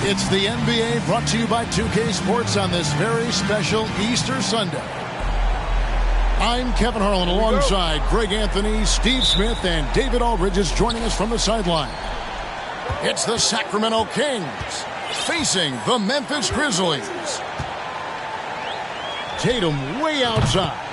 It's the NBA brought to you by 2K Sports on this very special Easter Sunday. I'm Kevin Harlan alongside Greg Anthony, Steve Smith, and David Aldridge is joining us from the sideline. It's the Sacramento Kings facing the Memphis Grizzlies. Tatum way outside.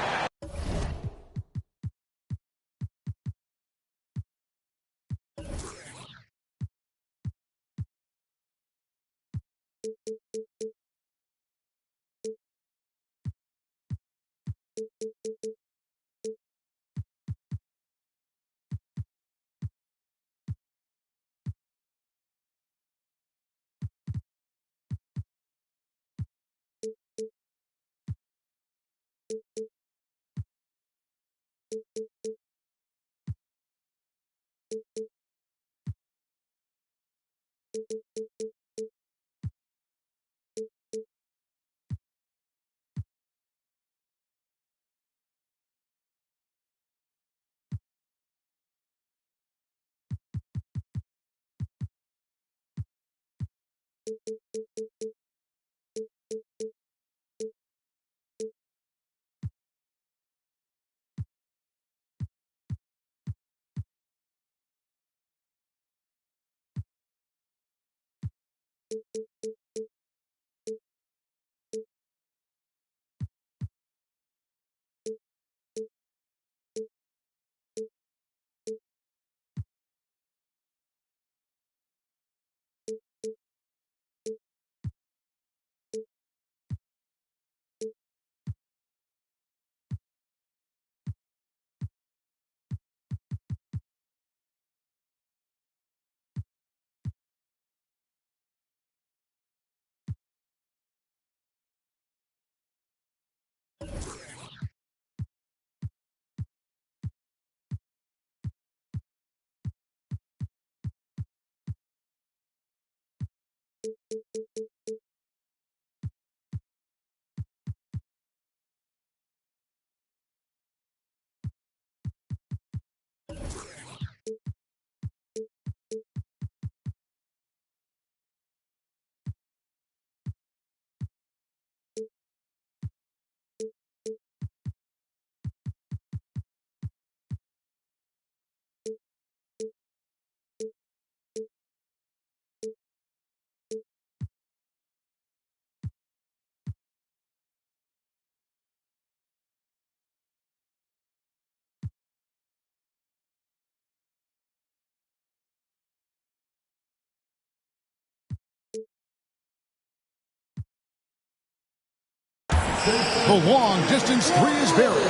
The long-distance three is buried.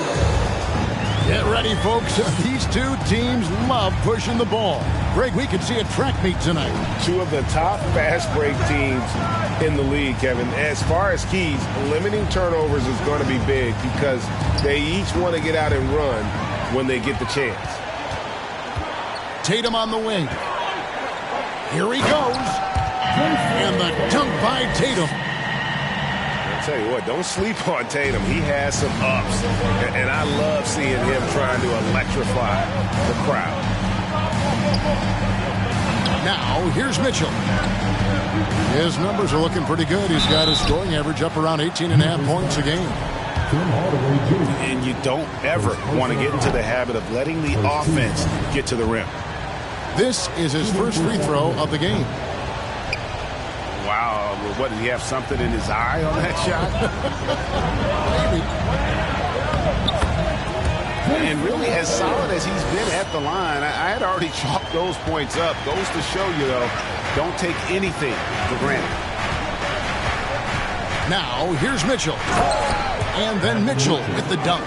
Get ready, folks. These two teams love pushing the ball. Greg, we could see a track meet tonight. Two of the top fast break teams in the league, Kevin. As far as keys, limiting turnovers is going to be big because they each want to get out and run when they get the chance. Tatum on the wing. Here he goes. And the dunk by Tatum. Tell you what, don't sleep on Tatum. He has some ups, and I love seeing him trying to electrify the crowd. Now, here's Mitchell. His numbers are looking pretty good. He's got his scoring average up around 18.5 points a game. And you don't ever want to get into the habit of letting the offense get to the rim. This is his first free throw of the game. Wow, what, did he have something in his eye on that shot? And really, as solid as he's been at the line, I had already chalked those points up. Goes to show you, though, don't take anything for granted. Now, here's Mitchell. And then Mitchell with the dunk.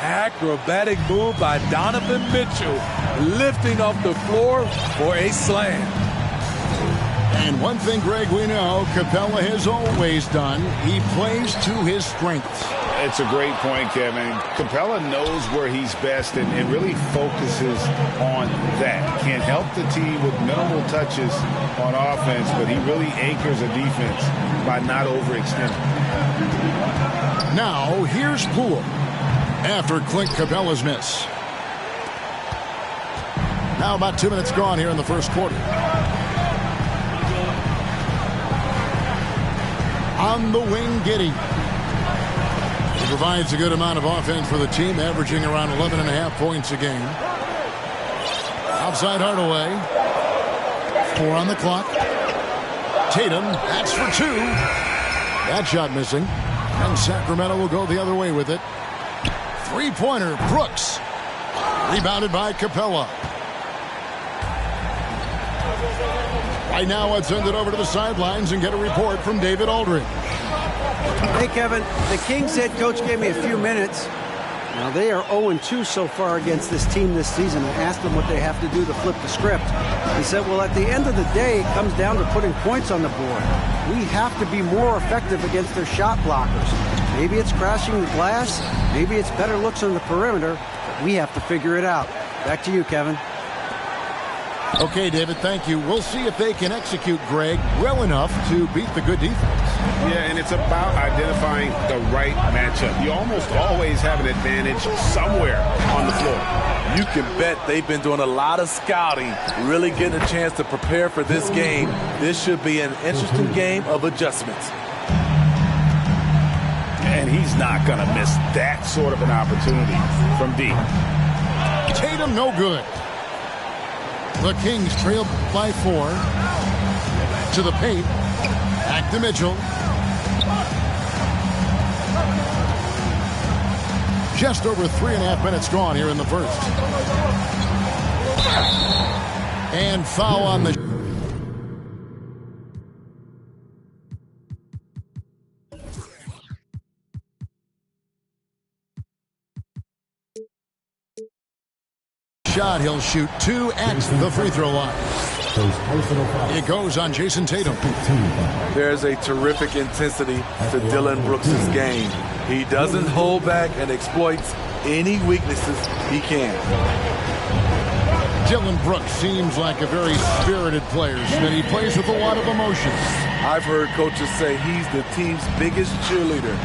Acrobatic move by Donovan Mitchell, lifting off the floor for a slam. And one thing, Greg, we know Capella has always done. He plays to his strengths. It's a great point, Kevin. Capella knows where he's best and really focuses on that. Can help the team with minimal touches on offense, but he really anchors a defense by not overextending. Now, here's Poole after Clint Capella's miss. Now about 2 minutes gone here in the first quarter. On the wing, Giddey. He provides a good amount of offense for the team, averaging around 11.5 points a game. Outside Hardaway. 4 on the clock. Tatum, that's for 2. That shot missing. And Sacramento will go the other way with it. Three-pointer, Brooks. Rebounded by Capella. Right now, let's send it over to the sidelines and get a report from David Aldridge. Hey, Kevin, the Kings head coach gave me a few minutes. Now, they are 0-2 so far against this team this season. I asked them what they have to do to flip the script. He said, well, at the end of the day, it comes down to putting points on the board. We have to be more effective against their shot blockers. Maybe it's crashing the glass. Maybe it's better looks on the perimeter. But we have to figure it out. Back to you, Kevin. Okay, David, thank you. We'll see if they can execute Greg well enough to beat the good defense. Yeah, and it's about identifying the right matchup. You almost always have an advantage somewhere on the floor. You can bet they've been doing a lot of scouting, really getting a chance to prepare for this game. This should be an interesting game of adjustments. And he's not going to miss that sort of an opportunity from deep. Tatum, no good. The Kings trail by 4. To the paint. Back to Mitchell. Just over 3.5 minutes gone here in the first. And foul on the... shot. He'll shoot 2 at the free throw line. It goes on Jason Tatum. There's a terrific intensity to Dillon Brooks' game. He doesn't hold back and exploits any weaknesses he can. Dillon Brooks seems like a very spirited player, and he plays with a lot of emotion. I've heard coaches say he's the team's biggest cheerleader,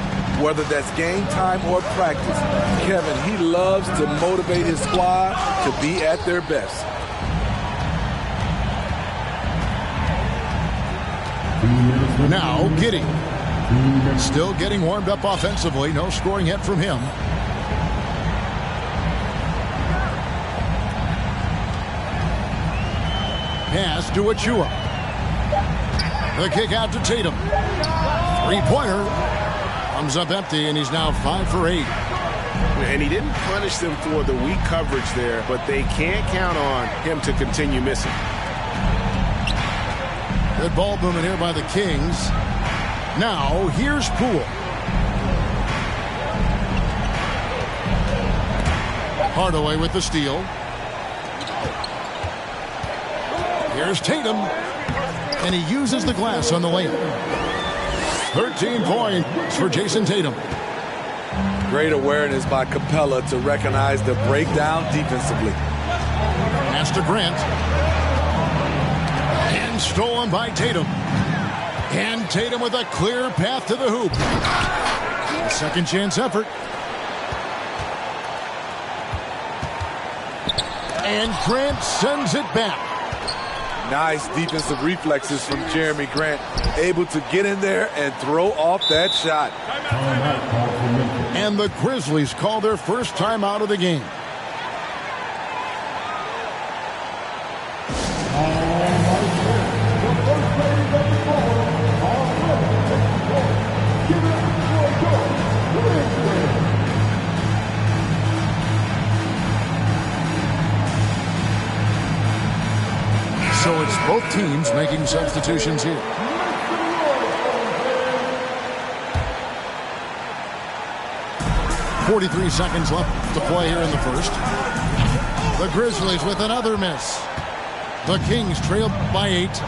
whether that's game time or practice. Kevin, he loves to motivate his squad to be at their best. Now, Giddey. Still getting warmed up offensively. No scoring yet from him. Pass to Achua. The kick out to Tatum. Three-pointer. Comes up empty, and he's now 5 for 8. And he didn't punish them for the weak coverage there, but they can't count on him to continue missing. Good ball movement here by the Kings. Now, here's Poole. Hardaway with the steal. Here's Tatum. And he uses the glass on the layup. 13 points for Jason Tatum. Great awareness by Capella to recognize the breakdown defensively. Pass to Grant. And stolen by Tatum. And Tatum with a clear path to the hoop. A second chance effort. And Grant sends it back. Nice defensive reflexes from Jeremy Grant. Able to get in there and throw off that shot. And the Grizzlies call their first time out of the game. So it's both teams making substitutions here. .43 seconds left to play here in the first. The Grizzlies with another miss. The Kings trail by 8.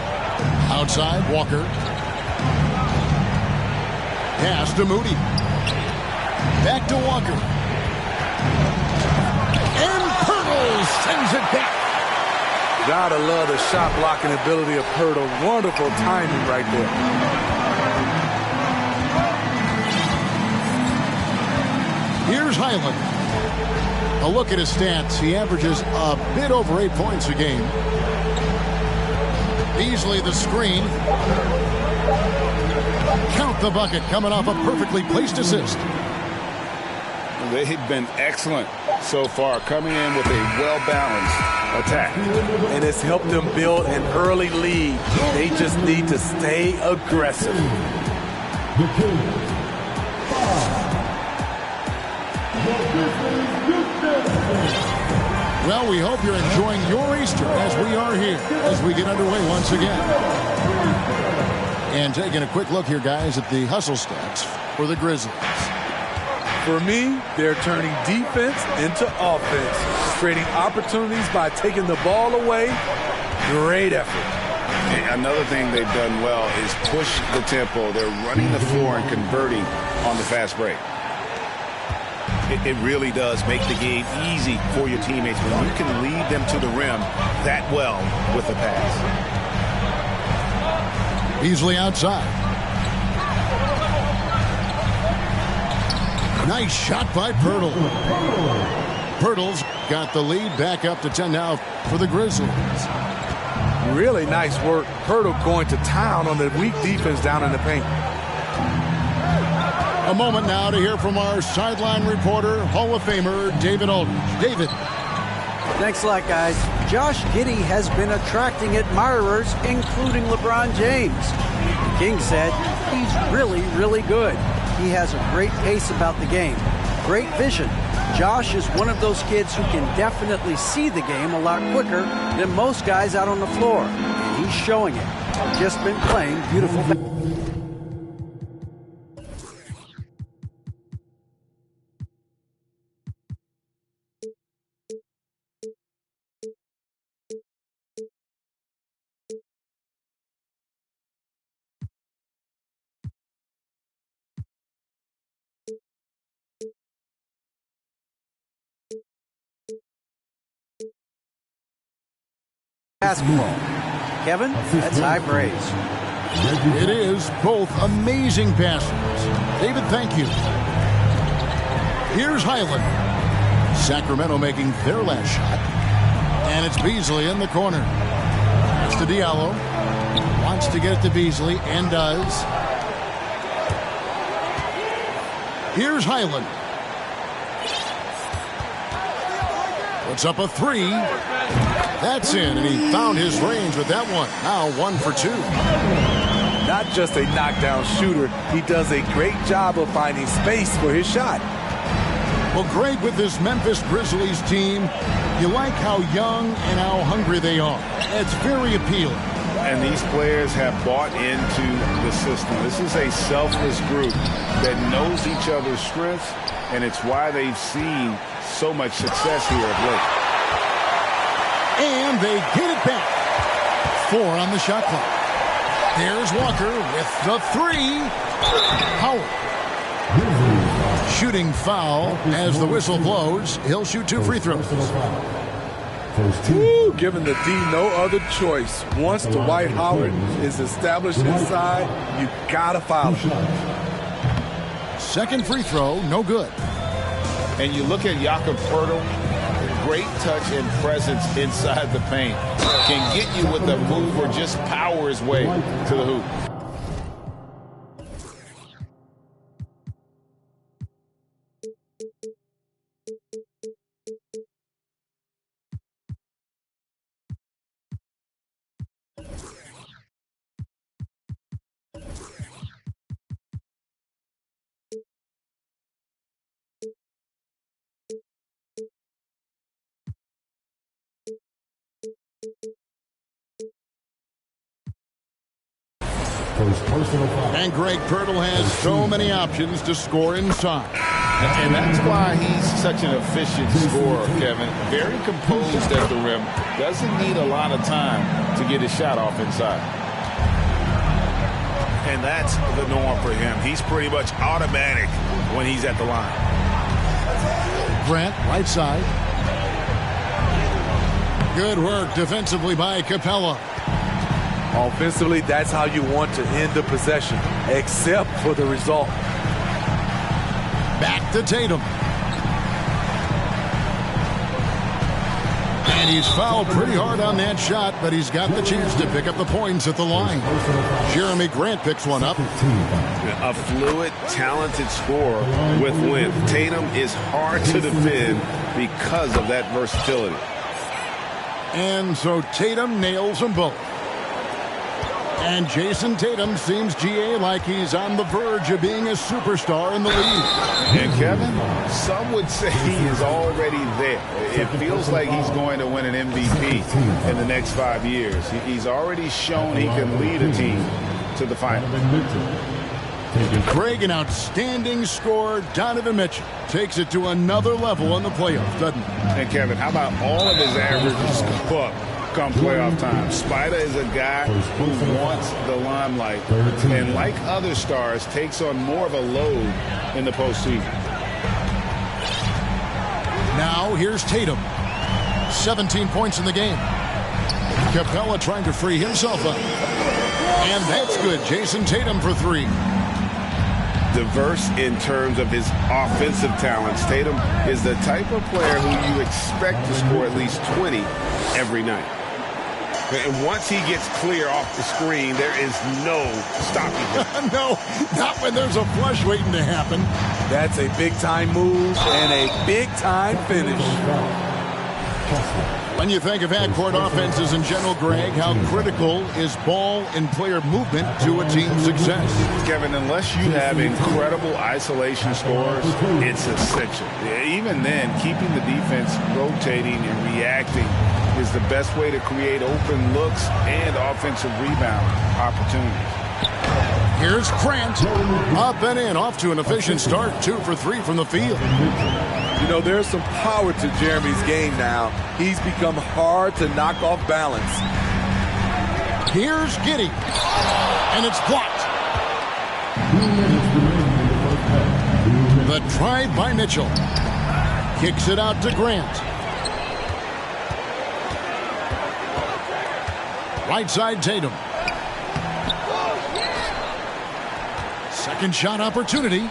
Outside, Walker. Pass to Moody. Back to Walker. And Poeltl sends it back. Gotta love the shot blocking ability of Poeltl. Wonderful timing right there. Here's Highland. A look at his stats. He averages a bit over 8 points a game. Beasley the screen. Count the bucket coming off a perfectly placed assist. They've been excellent so far, coming in with a well-balanced attack. And it's helped them build an early lead. They just need to stay aggressive. Well, we hope you're enjoying your Easter as we are here as we get underway once again. And taking a quick look here, guys, at the hustle stats for the Grizzlies. For me, they're turning defense into offense, creating opportunities by taking the ball away. Great effort. And another thing they've done well is push the tempo. They're running the floor and converting on the fast break. It really does make the game easy for your teammates when you can lead them to the rim that well with the pass. Beasley outside. Nice shot by Poeltl. Poeltl's got the lead back up to 10 now for the Grizzlies. Really nice work. Poeltl going to town on the weak defense down in the paint. A moment now to hear from our sideline reporter, Hall of Famer David Aldridge. David. Thanks a lot, guys. Josh Giddey has been attracting admirers, including LeBron James. The King said he's really, really good. He has a great pace about the game, great vision. Josh is one of those kids who can definitely see the game a lot quicker than most guys out on the floor. And he's showing it. Just been playing beautiful basketball. Kevin, that's high praise. It is both amazing passes. David, thank you. Here's Highland. Sacramento making their last shot. And it's Beasley in the corner. It's to Diallo. Wants to get it to Beasley and does. Here's Highland. Puts up a three. That's in, and he found his range with that one. Now 1 for 2. Not just a knockdown shooter, he does a great job of finding space for his shot. Well, Greg, with this Memphis Grizzlies team, you like how young and how hungry they are. It's very appealing. And these players have bought into the system. This is a selfless group that knows each other's strengths, and it's why they've seen so much success here of late. And they get it back. 4 on the shot clock. There's Walker with the 3. Howard. Shooting foul as the whistle blows. He'll shoot 2 free throws. Woo, giving the D no other choice. Once Dwight Howard is established inside, you gotta foul him. Second free throw, no good. And you look at Jakob Poeltl, great touch and presence inside the paint. Can get you with a move or just power his way to the hoop. And Greg Poeltl has so many options to score inside. And that's why he's such an efficient scorer, Kevin. Very composed at the rim. Doesn't need a lot of time to get his shot off inside. And that's the norm for him. He's pretty much automatic when he's at the line. Grant, right side. Good work defensively by Capella. Offensively, that's how you want to end the possession, except for the result. Back to Tatum. And he's fouled pretty hard on that shot, but he's got the chance to pick up the points at the line. Jeremy Grant picks one up. A fluid, talented scorer with length. Tatum is hard to defend because of that versatility. And so Tatum nails them both. And Jason Tatum seems, GA, like he's on the verge of being a superstar in the league. And Kevin, some would say he is already there. It feels like he's going to win an MVP in the next 5 years. He's already shown he can lead a team to the finals. Greg, an outstanding scorer. Donovan Mitchell takes it to another level in the playoffs, doesn't he? And Kevin, how about all of his averages go up come playoff time? Spider is a guy who wants the limelight, and like other stars, takes on more of a load in the postseason. Now here's Tatum. 17 points in the game. Capella trying to free himself up. And that's good. Jason Tatum for three. Diverse in terms of his offensive talents. Tatum is the type of player who you expect to score at least 20 every night. And once he gets clear off the screen, there is no stopping him. No, not when there's a flush waiting to happen. That's a big-time move and a big-time finish. When you think of half-court offenses in general, Greg, how critical is ball and player movement to a team's success? Kevin, unless you have incredible isolation scores, it's essential. Even then, keeping the defense rotating and reacting is the best way to create open looks and offensive rebound opportunities. Here's Grant. Up and in, off to an efficient start. 2 for 3 from the field. You know, there's some power to Jeremy's game now. He's become hard to knock off balance. Here's Giddey. And it's blocked. The drive by Mitchell. Kicks it out to Grant. Right side Tatum. Second shot opportunity.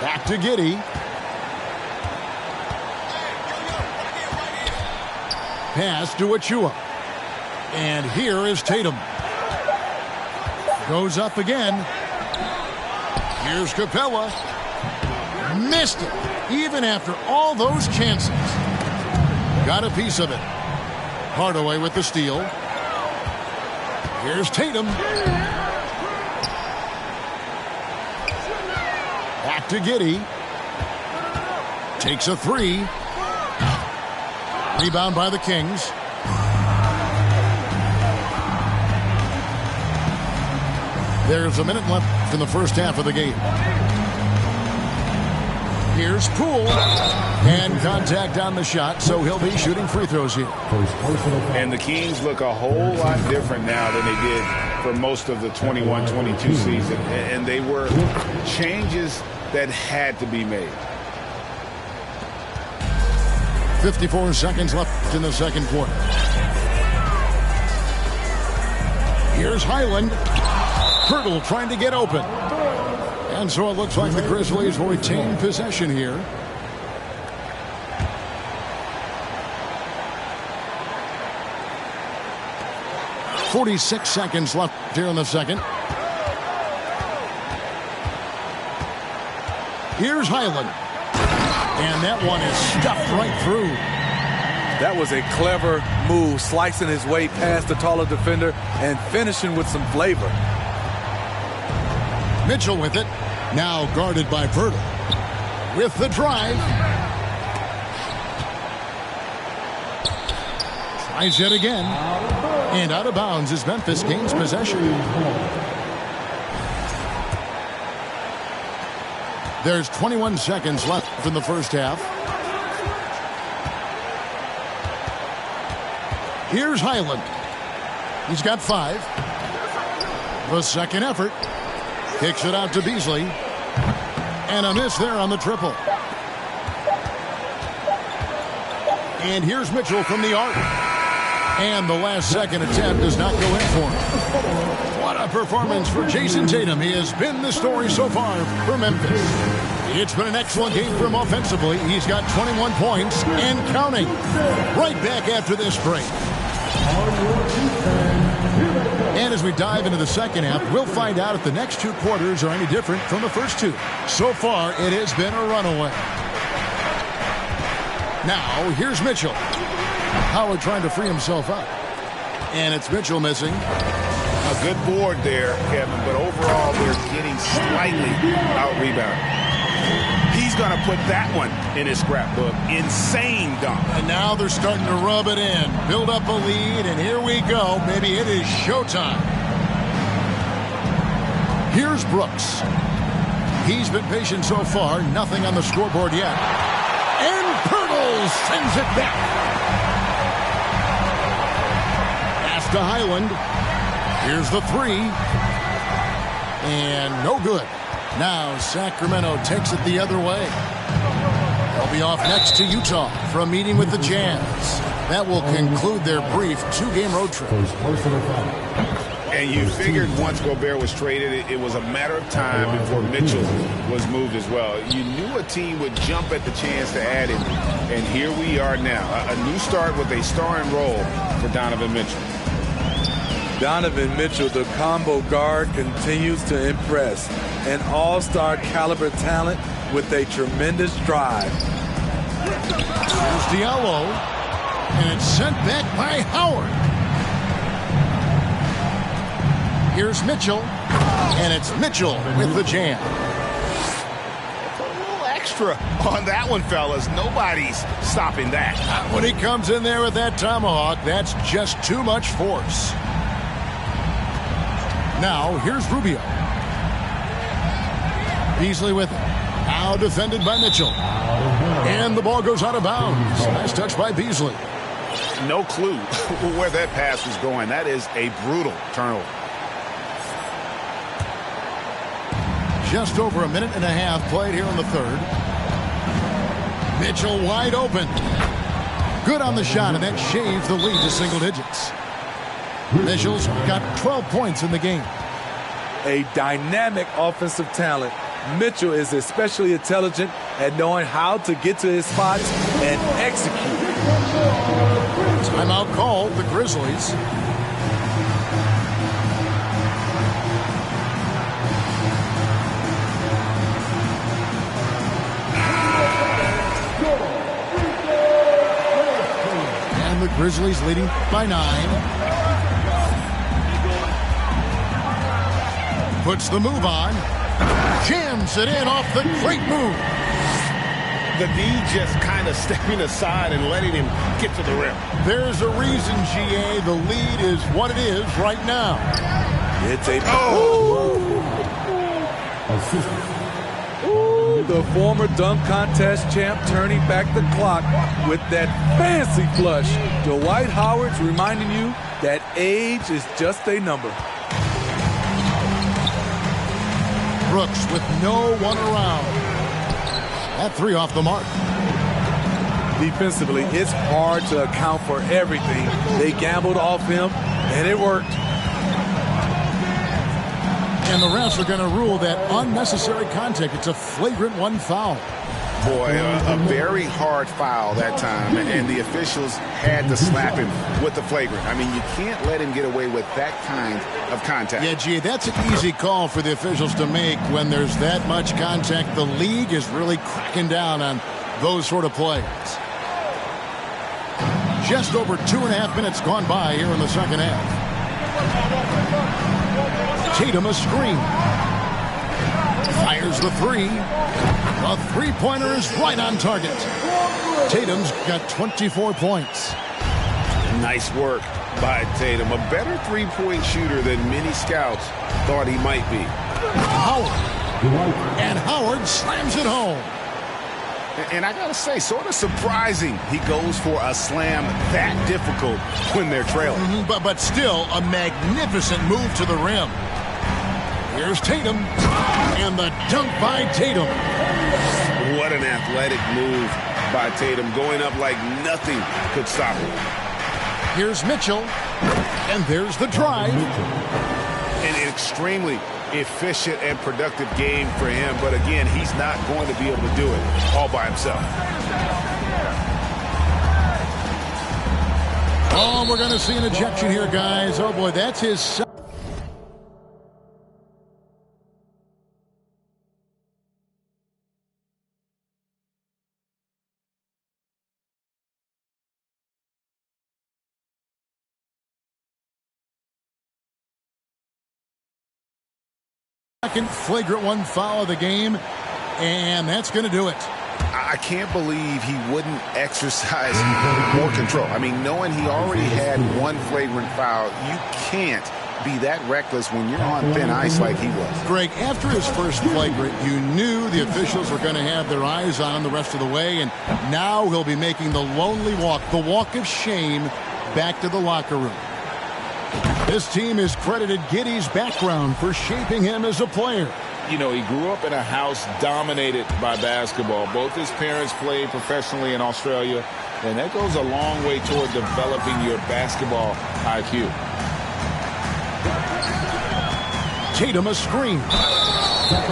Back to Giddey. Pass to Achua. And here is Tatum. Goes up again. Here's Capella. Missed it. Even after all those chances. Got a piece of it. Hardaway with the steal. Here's Tatum. Back to Giddey. Takes a three. Rebound by the Kings. There's a minute left in the first half of the game. Here's Poole. And contact on the shot, so he'll be shooting free throws here. And the Kings look a whole lot different now than they did for most of the 21-22 season. And they were changes that had to be made. 54 seconds left in the second quarter. Here's Highland. Hurdle trying to get open. And so it looks like the Grizzlies will retain possession here. .46 seconds left here in the second. Here's Highland. And that one is stuffed right through. That was a clever move, slicing his way past the taller defender and finishing with some flavor. Mitchell with it. Now guarded by Virtle. With the drive. Tries yet again. And out of bounds as Memphis gains possession. There's 21 seconds left in the first half. Here's Highland. He's got 5. The second effort. Kicks it out to Beasley. And a miss there on the triple. And here's Mitchell from the arc. And the last second attempt does not go in for him. What a performance for Jason Tatum. He has been the story so far for Memphis. It's been an excellent game for him offensively. He's got 21 points and counting. Right back after this break. And as we dive into the second half, we'll find out if the next two quarters are any different from the first two. So far, it has been a runaway. Now, here's Mitchell. Howard trying to free himself up. And it's Mitchell missing. A good board there, Kevin, but overall they're getting slightly out-rebounded. He's going to put that one in his scrapbook. Insane dunk. And now they're starting to rub it in. Build up a lead, and here we go. Maybe it is showtime. Here's Brooks. He's been patient so far. Nothing on the scoreboard yet. And Pirtle sends it back. Pass to Highland. Here's the three. And no good. Now Sacramento takes it the other way. They'll be off next to Utah for a meeting with the Jazz. That will conclude their brief two-game road trip. And you figured once Gobert was traded, it was a matter of time before Mitchell was moved as well. You knew a team would jump at the chance to add him, and here we are now. A new start with a starring role for Donovan Mitchell. Donovan Mitchell, the combo guard, continues to impress. An all-star caliber talent with a tremendous drive. Here's Diallo, and it's sent back by Howard. Here's Mitchell, and it's Mitchell with the jam. A little extra on that one, fellas. Nobody's stopping that. When he comes in there with that tomahawk, that's just too much force. Now, here's Rubio. Beasley with it. Now defended by Mitchell. And the ball goes out of bounds. Nice touch by Beasley. No clue where that pass was going. That is a brutal turnover. Just over a minute and a half played here in the third. Mitchell wide open. Good on the shot, and that shaves the lead to single digits. Mitchell's got 12 points in the game. A dynamic offensive talent. Mitchell is especially intelligent at knowing how to get to his spots and execute. Timeout called, the Grizzlies. And the Grizzlies leading by 9. Puts the move on. Jams it in off the great move. The D just kind of stepping aside and letting him get to the rim. There's a reason, GA. The lead is what it is right now. It's a... Ooh, the former dunk contest champ turning back the clock with that fancy flush. Dwight Howard's reminding you that age is just a number. Brooks with no one around. That three off the mark. Defensively, it's hard to account for everything. They gambled off him, and it worked. And the refs are going to rule that unnecessary contact. It's a flagrant one foul. Boy, a very hard foul that time, and the officials had to slap him with the flagrant. I mean, you can't let him get away with that kind of contact. Yeah, G, that's an easy call for the officials to make when there's that much contact. The league is really cracking down on those sort of plays. Just over 2.5 minutes gone by here in the second half. Tatum a screen. Fires the three. The three-pointer is right on target. Tatum's got 24 points. Nice work by Tatum. A better three-point shooter than many scouts thought he might be. Howard. And Howard slams it home. And I got to say, sort of surprising he goes for a slam that difficult when they're trailing. But still a magnificent move to the rim. Here's Tatum. And the dunk by Tatum. What an athletic move by Tatum, going up like nothing could stop him. Here's Mitchell, and there's the drive. An extremely efficient and productive game for him. But again, he's not going to be able to do it all by himself. Oh, we're going to see an ejection here, guys. Oh, boy, that's his second flagrant one foul of the game, and that's going to do it. I can't believe he wouldn't exercise more control. I mean, knowing he already had one flagrant foul, you can't be that reckless when you're on thin ice like he was. Greg, after his first flagrant, you knew the officials were going to have their eyes on him the rest of the way, and now he'll be making the lonely walk, the walk of shame, back to the locker room. This team has credited Giddey's background for shaping him as a player. You know, he grew up in a house dominated by basketball. Both his parents played professionally in Australia, and that goes a long way toward developing your basketball IQ. Tatum a screen.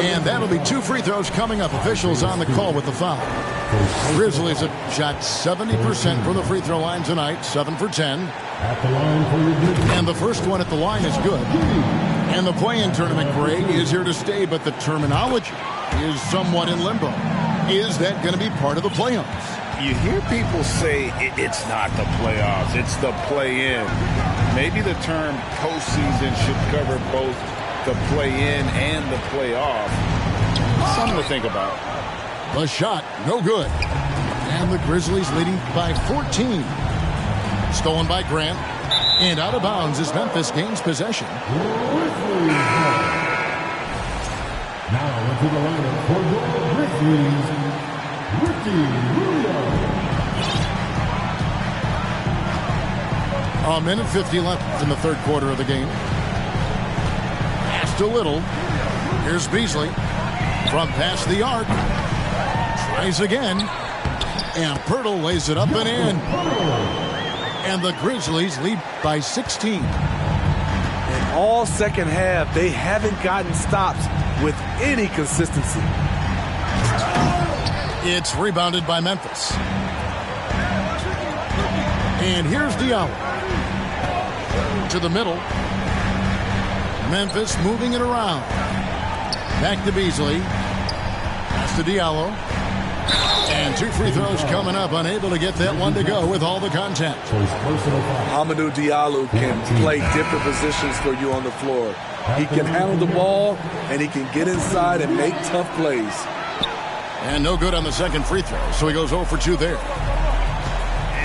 And that'll be 2 free throws coming up. Officials on the call with the foul. Grizzlies have shot 70% from the free throw line tonight, 7 for 10. And the first one at the line is good. And the play-in tournament, Greg, is here to stay, but the terminology is somewhat in limbo. Is that going to be part of the playoffs? You hear people say it's not the playoffs, it's the play-in. Maybe the term postseason should cover both the play-in and the playoff. Something to think about. The shot, no good. And the Grizzlies leading by 14. Stolen by Grant. And out of bounds as Memphis gains possession. Now into the lineup for the Grizzlies, Ricky Rubio. A minute 50 left in the third quarter of the game. Passed a little. Here's Beasley from past the arc. Tries again. And Pirtle lays it up and in. And the Grizzlies lead by 16. In all second half, they haven't gotten stops with any consistency. It's rebounded by Memphis. And here's Diallo. To the middle. Memphis moving it around. Back to Beasley. Pass to Diallo. And 2 free throws coming up. Unable to get that one to go with all the contact. Hamidou Diallo can play different positions for you on the floor. He can handle the ball, and he can get inside and make tough plays. And no good on the second free throw, so he goes 0 for 2 there.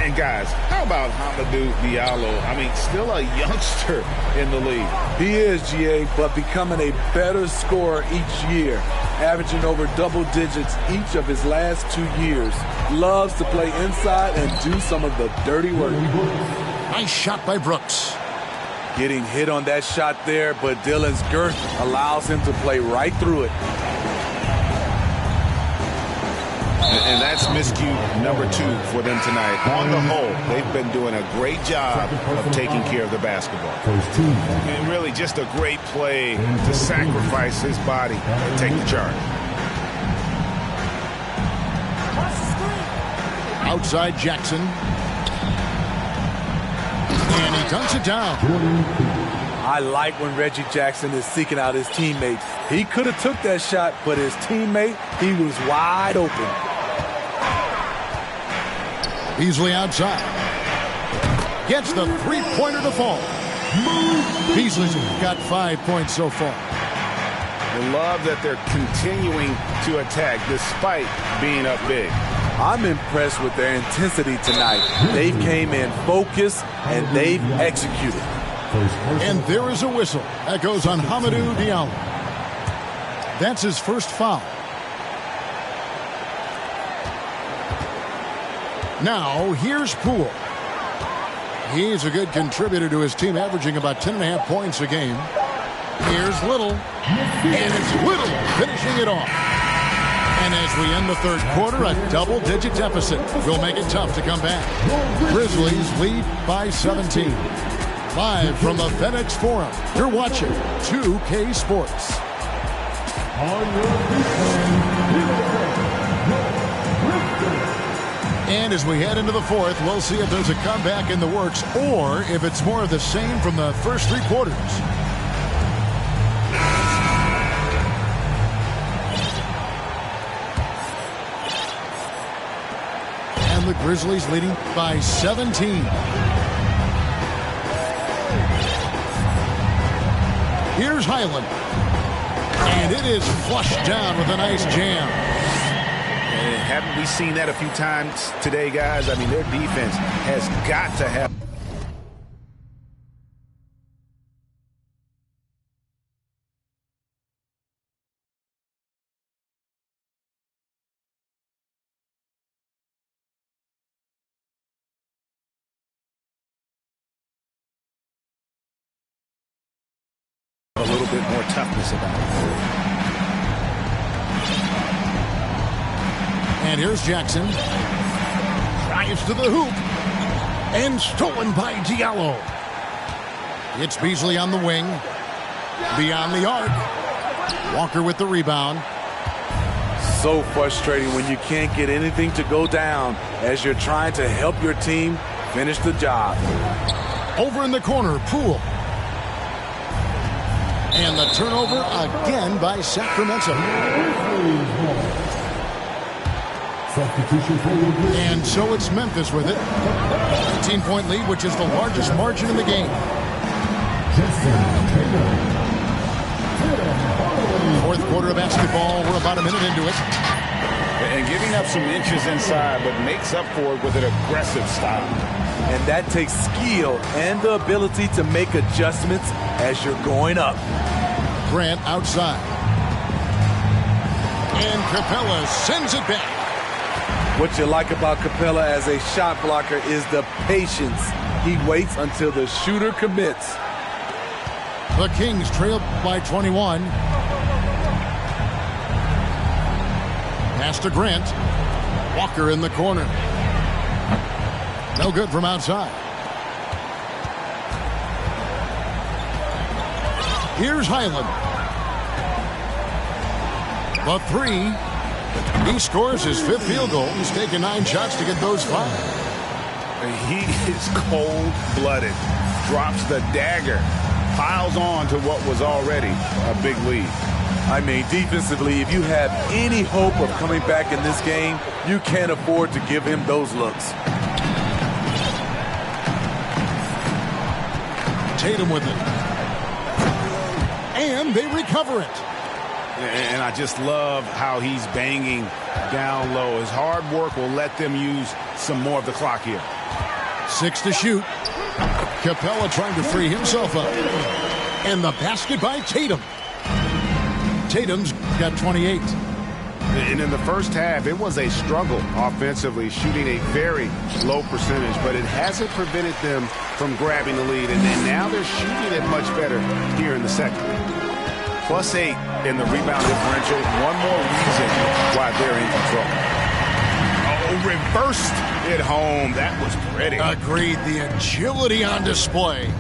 And guys, how about Hamidou Diallo? I mean, still a youngster in the league. He is, GA, but becoming a better scorer each year, averaging over double digits each of his last 2 years. Loves to play inside and do some of the dirty work. Nice shot by Brooks. Getting hit on that shot there, but Dylan's girth allows him to play right through it. And that's miscue number 2 for them tonight. On the whole, they've been doing a great job of taking care of the basketball. And really just a great play to sacrifice his body and take the charge. Outside Jackson. And he dunks it down. I like when Reggie Jackson is seeking out his teammates. He could have took that shot, but his teammate, he was wide open. Beasley outside. Gets the three-pointer to fall. Beasley's got 5 points so far. I love that they're continuing to attack despite being up big. I'm impressed with their intensity tonight. They came in focused and they've executed. And there is a whistle. That goes on Hamidou Diallo. That's his first foul. Now, here's Poole. He's a good contributor to his team, averaging about 10.5 points a game. Here's Little. And it's Little finishing it off. And as we end the third quarter, a double-digit deficit will make it tough to come back. Grizzlies lead by 17. Live from the FedEx Forum, you're watching 2K Sports. And as we head into the fourth, we'll see if there's a comeback in the works or if it's more of the same from the first three quarters. And the Grizzlies leading by 17. Here's Highland. And it is flushed down with a nice jam. And haven't we seen that a few times today, guys? I mean, their defense has got to have. A little bit more toughness about it. And here's Jackson. Drives to the hoop. And stolen by Diallo. It's Beasley on the wing. Beyond the arc. Walker with the rebound. So frustrating when you can't get anything to go down as you're trying to help your team finish the job. Over in the corner, Poole. And the turnover again by Sacramento. And so it's Memphis with it. 18-point lead, which is the largest margin in the game. Fourth quarter of basketball. We're about a minute into it. And giving up some inches inside, but makes up for it with an aggressive style. And that takes skill and the ability to make adjustments as you're going up. Grant outside. And Capella sends it back. What you like about Capella as a shot blocker is the patience. He waits until the shooter commits. The Kings trail by 21. Pass to Grant. Walker in the corner. No good from outside. Here's Highland. The three. He scores his fifth field goal. He's taken 9 shots to get those 5. He is cold-blooded. Drops the dagger. Piles on to what was already a big lead. I mean, defensively, if you have any hope of coming back in this game, you can't afford to give him those looks. Tatum with it. And they recover it. And I just love how he's banging down low. His hard work will let them use some more of the clock here. 6 to shoot. Capella trying to free himself up. And the basket by Tatum. Tatum's got 28. And in the first half, it was a struggle offensively, shooting a very low percentage, but it hasn't prevented them from grabbing the lead. And then now they're shooting it much better here in the second. +8 in the rebound differential. One more reason why they're in control. Oh, reversed it home. That was pretty. Agreed. The agility on display.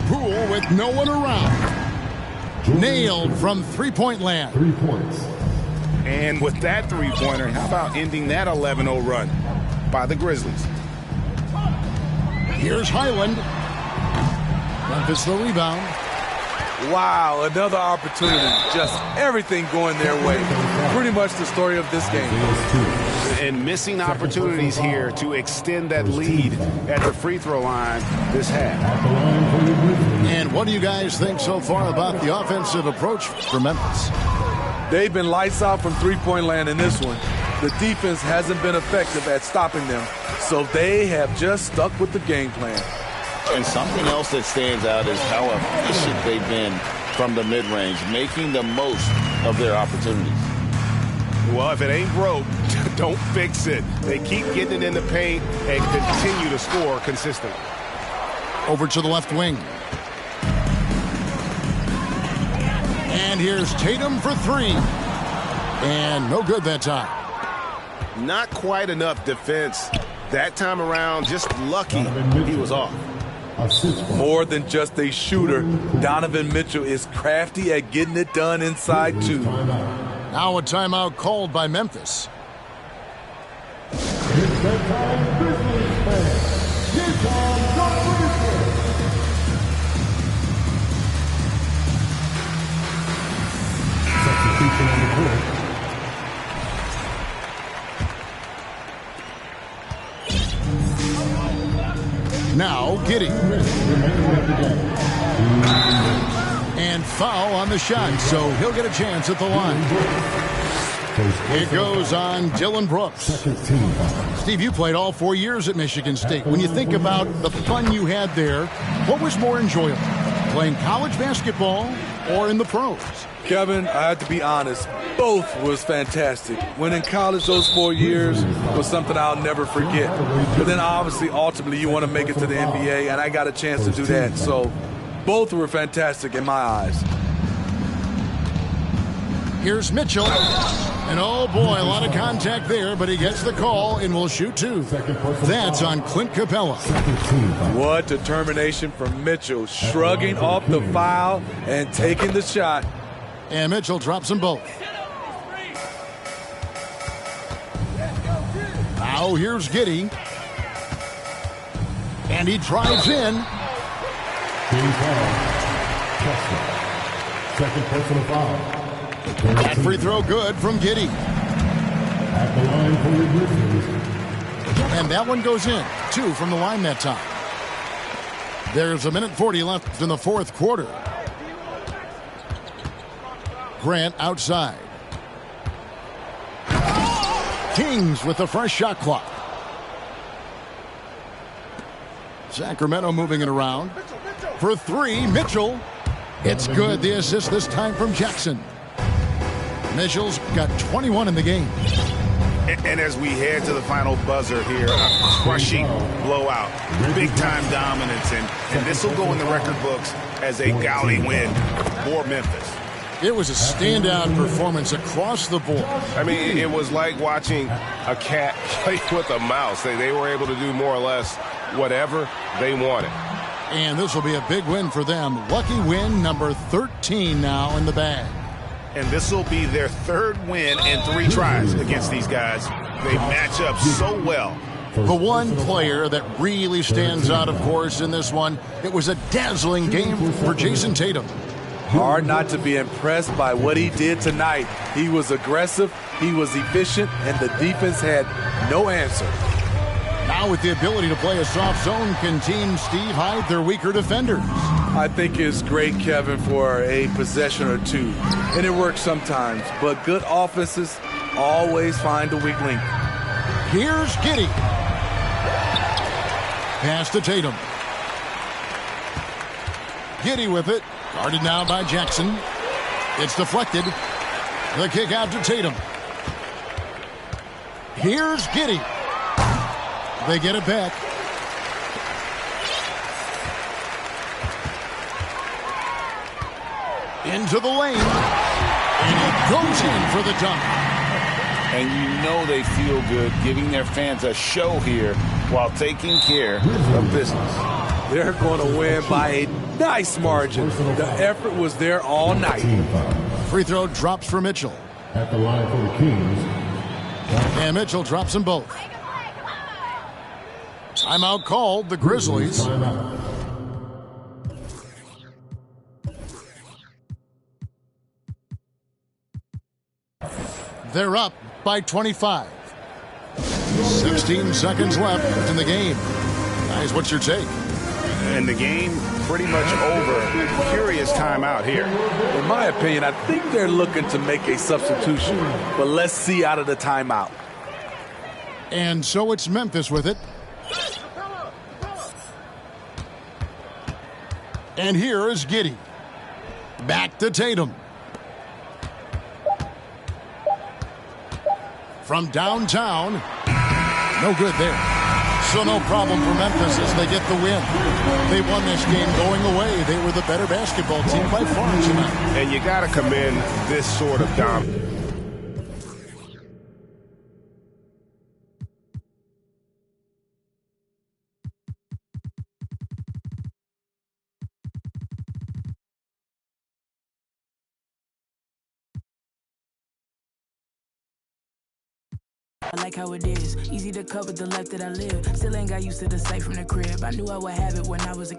Poole with no one around. Nailed from three-point land. 3 points. And with that three-pointer, how about ending that 11-0 run by the Grizzlies? Here's Highland. Memphis the rebound. Wow, another opportunity. Just everything going their way. Pretty much the story of this game. And missing opportunities here to extend that lead at the free throw line this half. And what do you guys think so far about the offensive approach for Memphis? They've been lights out from three-point land in this one. The defense hasn't been effective at stopping them, so they have just stuck with the game plan. And something else that stands out is how efficient they've been from the mid-range, making the most of their opportunities. Well, if it ain't broke, don't fix it. They keep getting it in the paint and continue to score consistently. Over to the left wing. And here's Tatum for 3. And no good that time. Not quite enough defense that time around. Just lucky he was off. More than just a shooter, Donovan Mitchell is crafty at getting it done inside, too. Now a timeout called by Memphis. Now Giddey. And foul on the shot, so he'll get a chance at the line. It goes on Dylan Brooks. Steve, you played all 4 years at Michigan State. When you think about the fun you had there, what was more enjoyable, playing college basketball or in the pros? Kevin, I have to be honest, both was fantastic. When in college, those 4 years was something I'll never forget. But then obviously, ultimately, you want to make it to the NBA, and I got a chance to do that. So both were fantastic in my eyes. Here's Mitchell. And oh boy, a lot of contact there, but he gets the call and will shoot two. That's on Clint Capella. What determination from Mitchell, shrugging off the foul and taking the shot. And Mitchell drops them both. Now here's Giddey. And he drives in. Second personal foul. That free throw good from Giddey. At the line for the Grizzlies. And that one goes in. 2 from the line that time. There's 1:40 left in the fourth quarter. Grant outside. Kings with the fresh shot clock. Sacramento moving it around. For 3, Mitchell. It's good. The assist this time from Jackson. Mitchell's got 21 in the game. And as we head to the final buzzer here, a crushing blowout, big-time dominance, and this will go in the record books as a gaudy win for Memphis. It was a standout performance across the board. I mean, it was like watching a cat play with a mouse. They were able to do more or less whatever they wanted. And this will be a big win for them. Lucky win number 13 now in the bag. And this will be their 3rd win in 3 tries against these guys. They match up so well. The one player that really stands out, of course, in this one, it was a dazzling game for Jason Tatum. Hard not to be impressed by what he did tonight. He was aggressive, he was efficient, and the defense had no answer. Now with the ability to play a soft zone, can Team Steve hide their weaker defenders? I think it's great, Kevin, for a possession or two. And it works sometimes, but good offenses always find a weak link. Here's Giddey. Pass to Tatum. Giddey with it. Guarded now by Jackson. It's deflected. The kick out to Tatum. Here's Giddey. They get it back. Into the lane. And it goes in for the dunk. And you know they feel good giving their fans a show here while taking care of business. They're going to win by a nice margin. The effort was there all night. Free throw drops for Mitchell. At the line for the Kings. And Mitchell drops them both. Timeout called, the Grizzlies. They're up by 25. 16 seconds left in the game. Guys, what's your take? And the game pretty much over. Curious timeout here. In my opinion, I think they're looking to make a substitution. But let's see out of the timeout. And so it's Memphis with it. And here is Giddey. Back to Tatum. From downtown. No good there. So no problem for Memphis as they get the win. They won this game going away. They were the better basketball team by far tonight. And you got to commend this sort of dominance. I like how it is. Easy to cover the life that I live. Still ain't got used to the sight from the crib. I knew I would have it when I was a